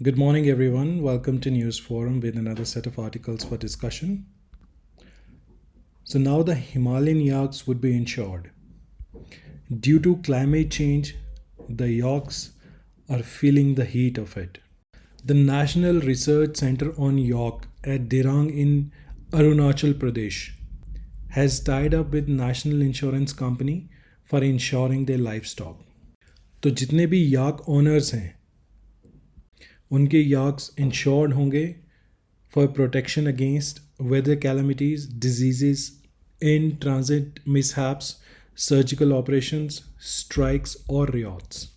Good morning, everyone. Welcome to News Forum with another set of articles for discussion. So, now the Himalayan yaks would be insured. Due to climate change, the yaks are feeling the heat of it. The National Research Center on Yak at Dirang in Arunachal Pradesh has tied up with National Insurance Company for insuring their livestock. तो जितने भी याक owners हैं उनके yaks insured होंगे for protection against weather calamities diseases in transit mishaps surgical operations strikes और riots.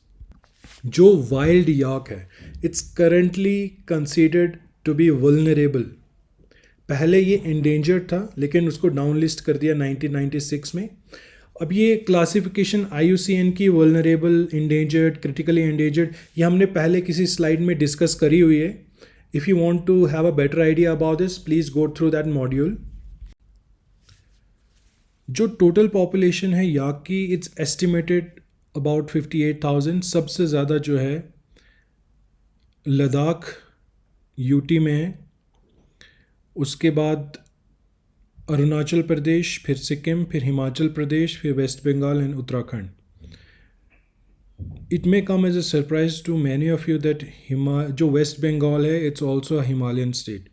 जो wild yak है it's currently considered to be vulnerable. पहले ये इंडेंजर्ड था लेकिन उसको डाउन लिस्ट कर दिया 1996 में. अब ये क्लासिफिकेशन IUCN की वल्नरेबल, इंडेंजर्ड, क्रिटिकली इंडेंजर्ड, ये हमने पहले किसी स्लाइड में डिस्कस करी हुई है. If you want to have a better idea about this please go through that module. जो टोटल पॉपुलेशन है याक की इट्स एस्टिमेटेड अबाउट 58,000. सबसे ज़्यादा जो है लद्दाख यूटी में है, उसके बाद अरुणाचल प्रदेश, फिर सिक्किम, फिर हिमाचल प्रदेश, फिर West Bengal and Uttarakhand. It may come as a surprise to many of you that जो वेस्ट बंगाल है it's also a Himalayan state.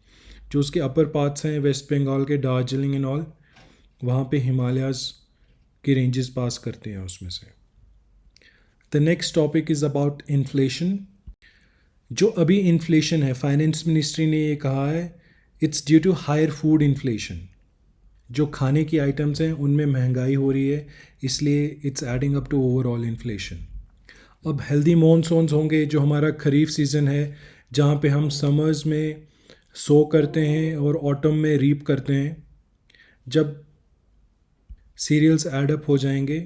जो उसके अपर पार्ट्स हैं वेस्ट बंगाल के, दार्जिलिंग एंड ऑल, वहाँ पे हिमालयाज़ के रेंजेस पास करते हैं उसमें से. The next topic is about inflation. जो अभी इन्फ्लेशन है, फाइनेंस मिनिस्ट्री ने ये कहा है it's due to higher food inflation. जो खाने की आइटम्स हैं उनमें महंगाई हो रही है, इसलिए it's adding up to overall inflation. अब हेल्दी मॉनसून्स होंगे, जो हमारा खरीफ सीज़न है जहाँ पे हम समर्स में सो करते हैं और ऑटम में रीप करते हैं. जब सीरियल्स एडअप हो जाएंगे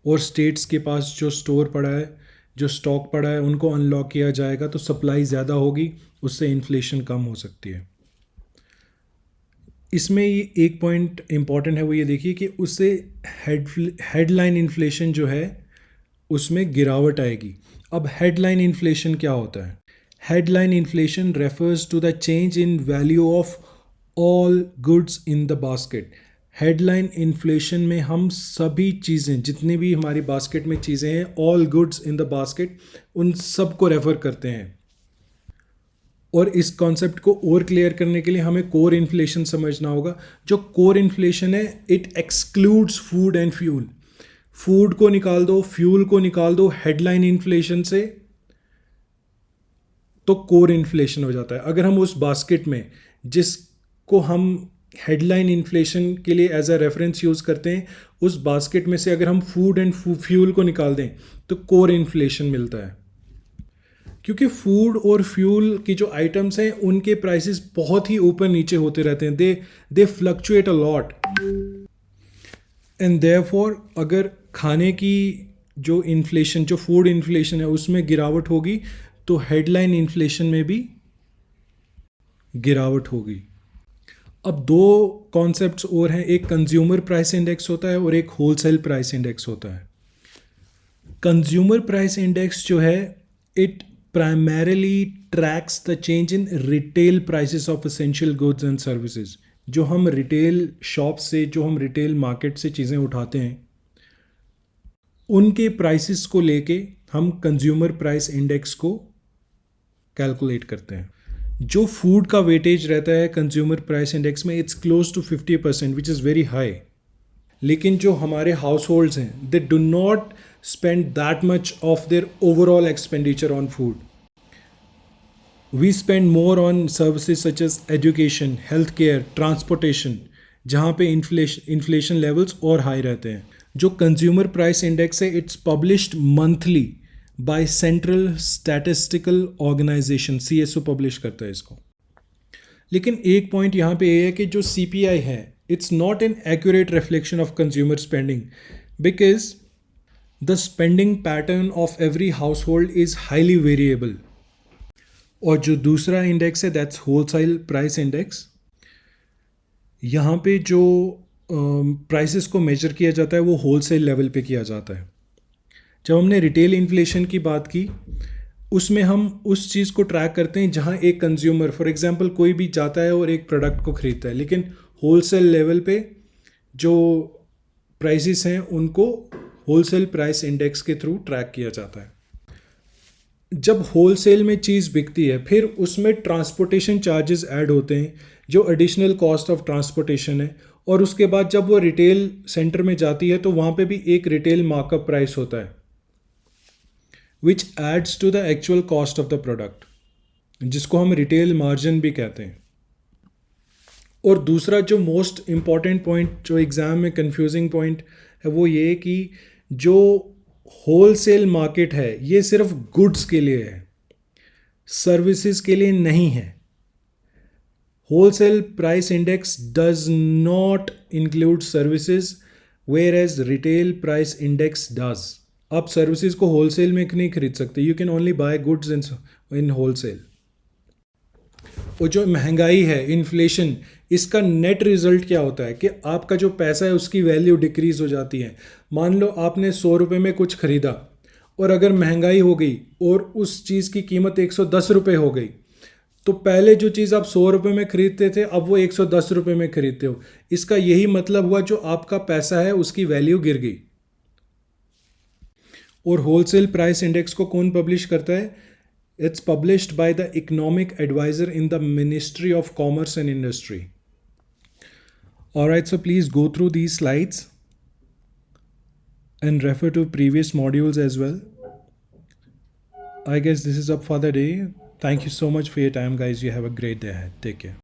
और स्टेट्स के पास जो स्टोर पड़ा है, जो स्टॉक पड़ा है, उनको अनलॉक किया जाएगा तो सप्लाई ज़्यादा होगी, उससे इन्फ्लेशन कम हो सकती है. इसमें ये एक पॉइंट इम्पॉर्टेंट है, वो ये देखिए कि उससे हेडलाइन इन्फ्लेशन जो है उसमें गिरावट आएगी. अब हेडलाइन इन्फ्लेशन क्या होता है? Headline inflation refers to the change in value of all goods in the basket. Headline inflation में हम सभी चीज़ें, जितनी भी हमारी बास्केट में चीज़ें हैं, all goods in the basket, उन सब को रेफ़र करते हैं. और इस कॉन्सेप्ट को और क्लियर करने के लिए हमें कोर इन्फ्लेशन समझना होगा. जो कोर इन्फ्लेशन है it excludes food and fuel. Food को निकाल दो, फ्यूल को निकाल दो हेडलाइन इन्फ्लेशन से, तो कोर इन्फ्लेशन हो जाता है. अगर हम उस बास्केट में जिसको हम हेडलाइन इन्फ्लेशन के लिए एज अ रेफरेंस यूज़ करते हैं, उस बास्केट में से अगर हम फूड एंड फ्यूल को निकाल दें तो कोर इन्फ्लेशन मिलता है. क्योंकि फूड और फ्यूल की जो आइटम्स हैं उनके प्राइसेस बहुत ही ऊपर नीचे होते रहते हैं. They fluctuate a lot and therefore अगर खाने की जो इन्फ्लेशन, जो फूड इन्फ्लेशन है, उसमें गिरावट होगी तो हेडलाइन इन्फ्लेशन में भी गिरावट होगी. अब दो कॉन्सेप्ट्स और हैं, एक कंज्यूमर प्राइस इंडेक्स होता है और एक होलसेल प्राइस इंडेक्स होता है. कंज्यूमर प्राइस इंडेक्स जो है it primarily tracks the change in retail prices of essential goods and services. जो हम रिटेल शॉप से, जो हम रिटेल मार्केट से चीज़ें उठाते हैं, उनके प्राइसेस को लेके हम कंज्यूमर प्राइस इंडेक्स को कैलकुलेट करते हैं. जो फूड का वेटेज रहता है कंज्यूमर प्राइस इंडेक्स में it's close to 50%, which is very high. लेकिन जो हमारे हाउस होल्ड्स हैं they do not spend that much of their overall expenditure on food. We spend more on services such as education, healthcare, transportation, जहाँ पे inflation levels और high रहते हैं. जो कंज्यूमर प्राइस इंडेक्स है it's published monthly by Central Statistical Organisation, CSO publish करता है इसको. लेकिन एक पॉइंट यहाँ पे ये है कि जो CPI है it's not an accurate reflection of consumer spending, because the spending pattern of every household is highly variable. और जो दूसरा इंडेक्स है दैट्स होलसेल प्राइस इंडेक्स. यहाँ पे जो प्राइसेस को मेजर किया जाता है वो होलसेल लेवल पे किया जाता है. जब हमने रिटेल इन्फ्लेशन की बात की, उसमें हम उस चीज़ को ट्रैक करते हैं जहाँ एक कंज्यूमर फॉर एग्जांपल कोई भी जाता है और एक प्रोडक्ट को ख़रीदता है, लेकिन होलसेल लेवल पे जो प्राइसेस हैं उनको होलसेल प्राइस इंडेक्स के थ्रू ट्रैक किया जाता है। जब होलसेल में चीज़ बिकती है फिर उसमें ट्रांसपोर्टेशन चार्जेस ऐड होते हैं जो एडिशनल कॉस्ट ऑफ ट्रांसपोर्टेशन है, और उसके बाद जब वो रिटेल सेंटर में जाती है तो वहाँ पे भी एक रिटेल मार्कअप प्राइस होता है which adds to the actual cost of the product, जिसको हम रिटेल मार्जिन भी कहते हैं। और दूसरा जो मोस्ट इम्पॉर्टेंट पॉइंट जो एग्ज़ाम में कंफ्यूजिंग पॉइंट है वो ये कि जो होलसेल मार्केट है ये सिर्फ गुड्स के लिए है, सर्विसेज के लिए नहीं है। Wholesale price index does not include services whereas retail price index does. आप सर्विसेज को होलसेल में नहीं खरीद सकते, you can only buy goods in wholesale. और जो महंगाई है, इन्फ्लेशन, इसका नेट रिजल्ट क्या होता है कि आपका जो पैसा है उसकी वैल्यू डिक्रीज हो जाती है। मान लो आपने 100 रुपये में कुछ ख़रीदा और अगर महंगाई हो गई और उस चीज़ की कीमत 110 रुपये हो गई, तो पहले जो चीज़ आप 100 रुपये में ख़रीदते थे अब वो 110 रुपये में ख़रीदते हो। इसका यही मतलब हुआ जो आपका पैसा है उसकी वैल्यू गिर गई। और होलसेल प्राइस इंडेक्स को कौन पब्लिश करता है? It's published by the economic advisor in the Ministry of Commerce and Industry. Alright, so please go through these slides and refer to previous modules as well. I guess this is up for the day. Thank you so much for your time, guys. You have a great day ahead. Take care.